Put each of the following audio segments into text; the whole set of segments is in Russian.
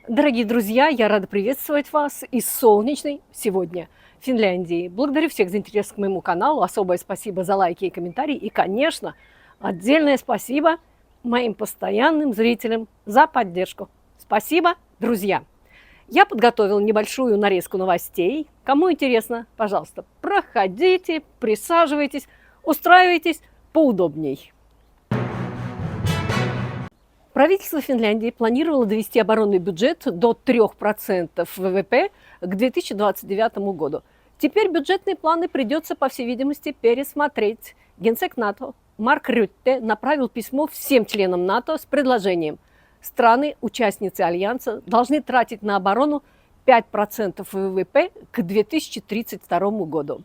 Дорогие друзья, я рада приветствовать вас из солнечной сегодня Финляндии. Благодарю всех за интерес к моему каналу. Особое спасибо за лайки и комментарии. И, конечно, отдельное спасибо моим постоянным зрителям за поддержку. Спасибо, друзья! Я подготовила небольшую нарезку новостей. Кому интересно, пожалуйста, проходите, присаживайтесь, устраивайтесь поудобней. Правительство Финляндии планировало довести оборонный бюджет до 3% ВВП к 2029 году. Теперь бюджетные планы придется, по всей видимости, пересмотреть. Генсек НАТО Марк Рютте направил письмо всем членам НАТО с предложением: страны, участницы Альянса, должны тратить на оборону 5% ВВП к 2032 году.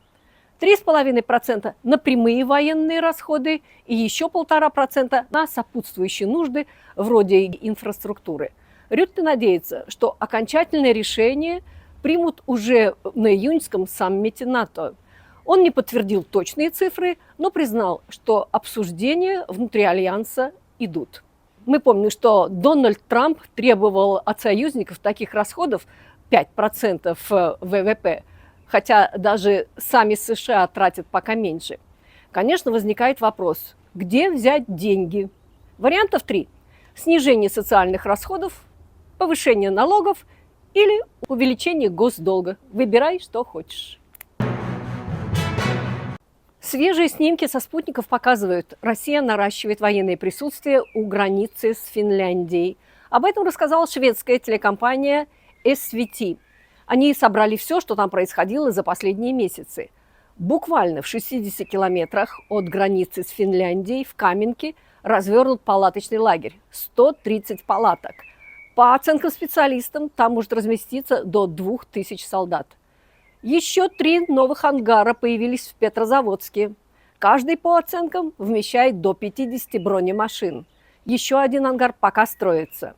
3,5% на прямые военные расходы и еще 1,5% на сопутствующие нужды вроде инфраструктуры. Рютте надеется, что окончательное решение примут уже на июньском саммите НАТО. Он не подтвердил точные цифры, но признал, что обсуждения внутри Альянса идут. Мы помним, что Дональд Трамп требовал от союзников таких расходов 5% ВВП, хотя даже сами США тратят пока меньше. Конечно, возникает вопрос, где взять деньги? Вариантов 3. Снижение социальных расходов, повышение налогов или увеличение госдолга. Выбирай, что хочешь. Свежие снимки со спутников показывают, Россия наращивает военное присутствие у границы с Финляндией. Об этом рассказала шведская телекомпания SVT. Они собрали все, что там происходило за последние месяцы. Буквально в 60 километрах от границы с Финляндией в Каменке развернут палаточный лагерь. 130 палаток. По оценкам специалистов, там может разместиться до 2000 солдат. Еще 3 новых ангара появились в Петрозаводске. Каждый, по оценкам, вмещает до 50 бронемашин. Еще один ангар пока строится.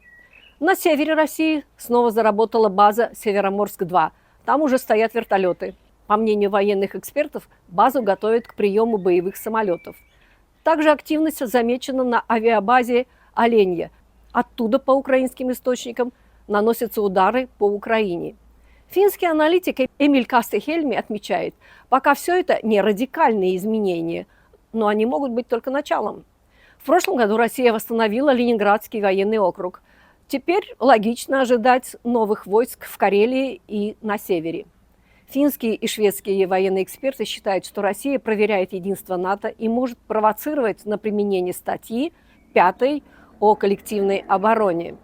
На севере России снова заработала база Североморск-2. Там уже стоят вертолеты. По мнению военных экспертов, базу готовят к приему боевых самолетов. Также активность замечена на авиабазе Оленья. Оттуда, по украинским источникам, наносятся удары по Украине. Финский аналитик Эмиль Кастехельми отмечает, пока все это не радикальные изменения, но они могут быть только началом. В прошлом году Россия восстановила Ленинградский военный округ. Теперь логично ожидать новых войск в Карелии и на севере. Финские и шведские военные эксперты считают, что Россия проверяет единство НАТО и может провоцировать на применение статьи 5 о коллективной обороне.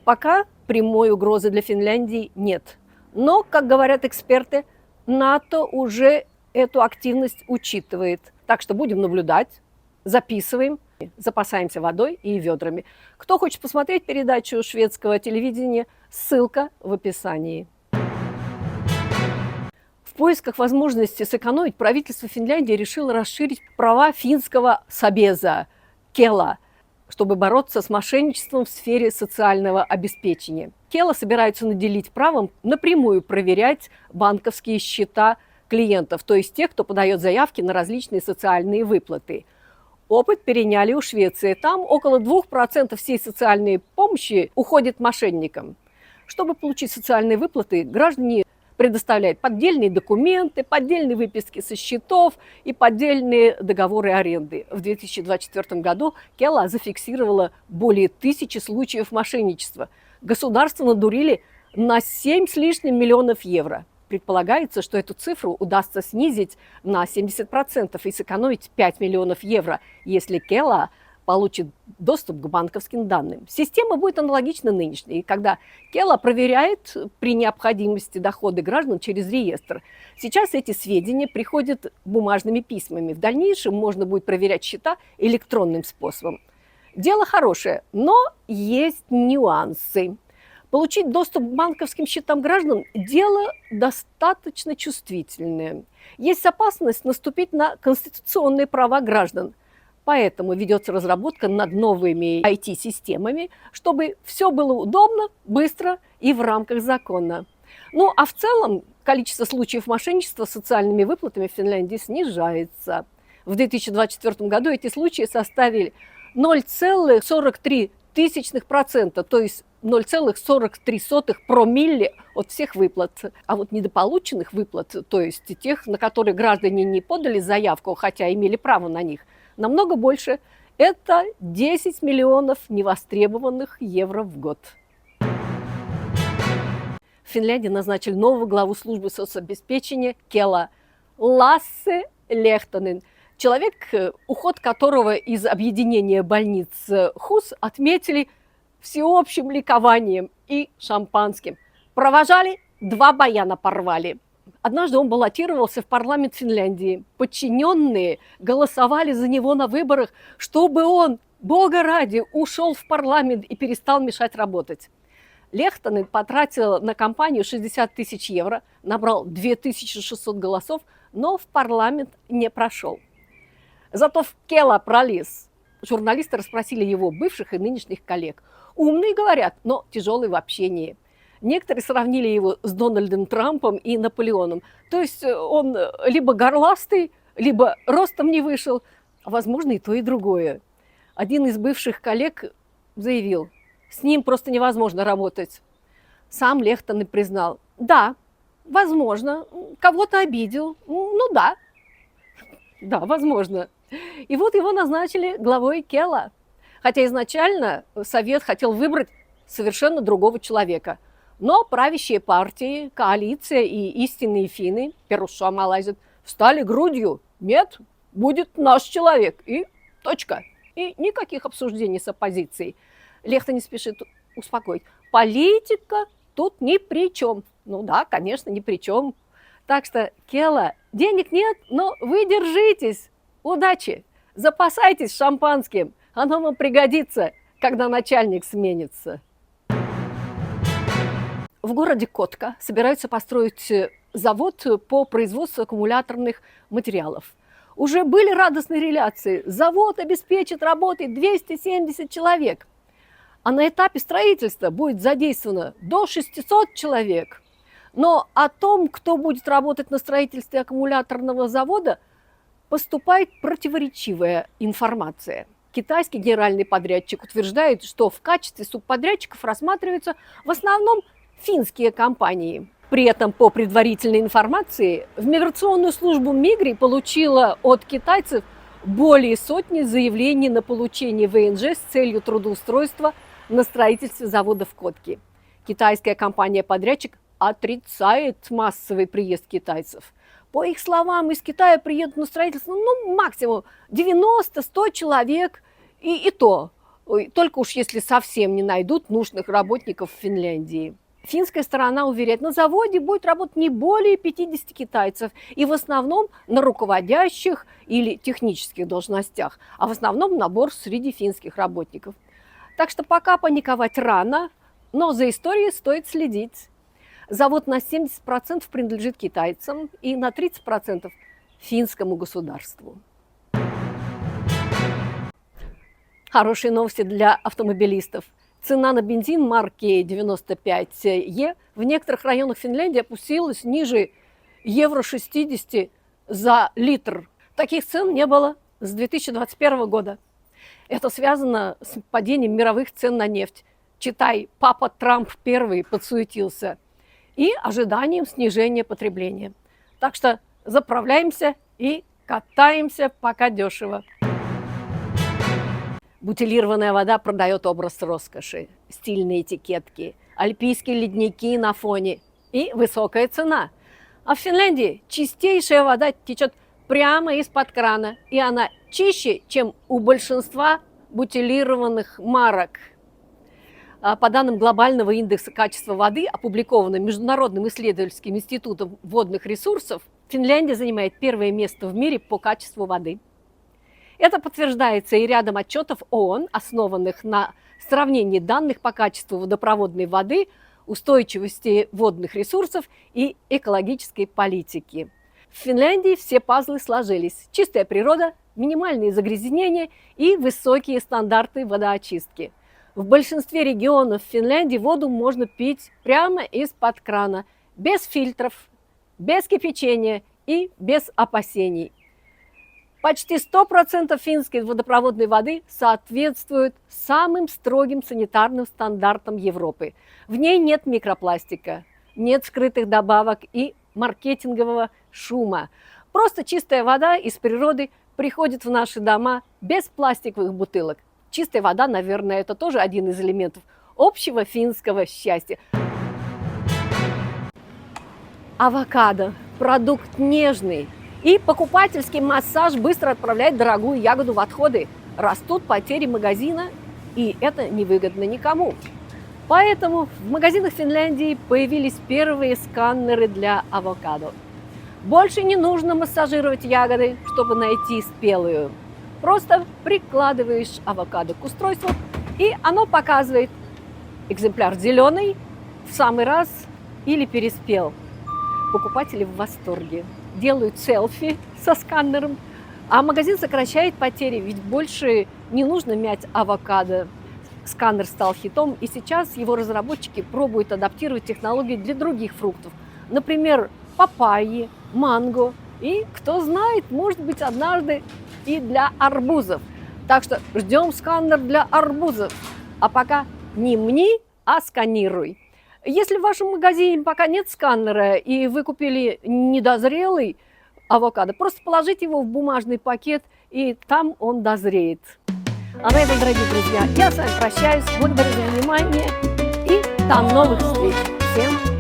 Пока прямой угрозы для Финляндии нет. Но, как говорят эксперты, НАТО уже эту активность учитывает. Так что будем наблюдать, записываем, запасаемся водой и ведрами. Кто хочет посмотреть передачу шведского телевидения, ссылка в описании. В поисках возможности сэкономить правительство Финляндии решило расширить права финского Сабеза Кела, чтобы бороться с мошенничеством в сфере социального обеспечения. Кела собирается наделить правом напрямую проверять банковские счета клиентов, то есть тех, кто подает заявки на различные социальные выплаты. Опыт переняли у Швеции. Там около 2% всей социальной помощи уходит мошенникам. Чтобы получить социальные выплаты, граждане предоставляют поддельные документы, поддельные выписки со счетов и поддельные договоры аренды. В 2024 году Кела зафиксировала более 1000 случаев мошенничества. Государство надурили на 7 с лишним миллионов евро. Предполагается, что эту цифру удастся снизить на 70% и сэкономить 5 миллионов евро, если Кела получит доступ к банковским данным. Система будет аналогична нынешней, когда Кела проверяет при необходимости доходы граждан через реестр. Сейчас эти сведения приходят бумажными письмами. В дальнейшем можно будет проверять счета электронным способом. Дело хорошее, но есть нюансы. Получить доступ к банковским счетам граждан – дело достаточно чувствительное. Есть опасность наступить на конституционные права граждан. Поэтому ведется разработка над новыми IT-системами, чтобы все было удобно, быстро и в рамках закона. Ну а в целом количество случаев мошенничества с социальными выплатами в Финляндии снижается. В 2024 году эти случаи составили 0,43 0,0000%, то есть 0,43 промилле от всех выплат. А вот недополученных выплат, то есть тех, на которые граждане не подали заявку, хотя имели право на них, намного больше. Это 10 миллионов невостребованных евро в год. В Финляндии назначили нового главу службы соцобеспечения Кела Лассе Лехтонен. Человек, уход которого из объединения больниц ХУС отметили всеобщим ликованием и шампанским. Провожали, 2 баяна порвали. Однажды он баллотировался в парламент Финляндии. Подчиненные голосовали за него на выборах, чтобы он, бога ради, ушел в парламент и перестал мешать работать. Лехтонен потратил на кампанию 60 тысяч евро, набрал 2600 голосов, но в парламент не прошел. Зато в Кела пролез. Журналисты расспросили его бывших и нынешних коллег. Умный, говорят, но тяжелый в общении. Некоторые сравнили его с Дональдом Трампом и Наполеоном. То есть он либо горластый, либо ростом не вышел, а возможно и то, и другое. Один из бывших коллег заявил, с ним просто невозможно работать. Сам Лехтонен признал, да, возможно, кого-то обидел, ну да, возможно. И вот его назначили главой Кела. Хотя изначально Совет хотел выбрать совершенно другого человека. Но правящие партии, коалиция и истинные финны, перусsuomalaiset, встали грудью. Нет, будет наш человек. И точка. И никаких обсуждений с оппозицией. Лехтонен спешит успокоить. Политика тут ни при чем. Ну да, конечно, ни при чем. Так что, Кела, денег нет, но вы держитесь. Удачи! Запасайтесь шампанским. Оно вам пригодится, когда начальник сменится. В городе Котка собираются построить завод по производству аккумуляторных материалов. Уже были радостные реляции. Завод обеспечит работой 270 человек. А на этапе строительства будет задействовано до 600 человек. Но о том, кто будет работать на строительстве аккумуляторного завода, поступает противоречивая информация. Китайский генеральный подрядчик утверждает, что в качестве субподрядчиков рассматриваются в основном финские компании. При этом, по предварительной информации, в миграционную службу Мигри получила от китайцев более сотни заявлений на получение ВНЖ с целью трудоустройства на строительстве завода в Котке. Китайская компания-подрядчик отрицает массовый приезд китайцев. По их словам, из Китая приедут на строительство максимум 90-100 человек, и то, только уж если совсем не найдут нужных работников в Финляндии. Финская сторона уверяет, на заводе будет работать не более 50 китайцев, и в основном на руководящих или технических должностях, а в основном набор среди финских работников. Так что пока паниковать рано, но за историей стоит следить. Завод на 70% принадлежит китайцам и на 30% финскому государству. Хорошие новости для автомобилистов. Цена на бензин марки 95Е в некоторых районах Финляндии опустилась ниже евро 60 за литр. Таких цен не было с 2021 года. Это связано с падением мировых цен на нефть. Читай, папа Трамп первый подсуетился. И ожиданием снижения потребления. Так что заправляемся и катаемся пока дешево. Бутилированная вода продает образ роскоши, стильные этикетки, альпийские ледники на фоне и высокая цена. А в Финляндии чистейшая вода течет прямо из-под крана, и она чище, чем у большинства бутилированных марок. По данным глобального индекса качества воды, опубликованного Международным исследовательским институтом водных ресурсов, Финляндия занимает первое место в мире по качеству воды. Это подтверждается и рядом отчетов ООН, основанных на сравнении данных по качеству водопроводной воды, устойчивости водных ресурсов и экологической политики. В Финляндии все пазлы сложились. Чистая природа, минимальные загрязнения и высокие стандарты водоочистки. В большинстве регионов Финляндии воду можно пить прямо из-под крана, без фильтров, без кипячения и без опасений. Почти 100% финской водопроводной воды соответствует самым строгим санитарным стандартам Европы. В ней нет микропластика, нет скрытых добавок и маркетингового шума. Просто чистая вода из природы приходит в наши дома без пластиковых бутылок. Чистая вода, наверное, это тоже один из элементов общего финского счастья. Авокадо – продукт нежный. И покупательский массаж быстро отправляет дорогую ягоду в отходы. Растут потери магазина, и это невыгодно никому. Поэтому в магазинах Финляндии появились первые сканеры для авокадо. Больше не нужно массажировать ягоды, чтобы найти спелую. Просто прикладываешь авокадо к устройству, и оно показывает, экземпляр зеленый, в самый раз или переспел. Покупатели в восторге. Делают селфи со сканером, а магазин сокращает потери, ведь больше не нужно мять авокадо. Сканер стал хитом, и сейчас его разработчики пробуют адаптировать технологии для других фруктов. Например, папайи, манго и, кто знает, может быть, однажды и для арбузов. Так что ждем сканер для арбузов. А пока не мни, а сканируй. Если в вашем магазине пока нет сканера и вы купили недозрелый авокадо, просто положите его в бумажный пакет, и там он дозреет. А на этом, дорогие друзья, я с вами прощаюсь. Благодарю за внимание и до новых встреч. Всем пока!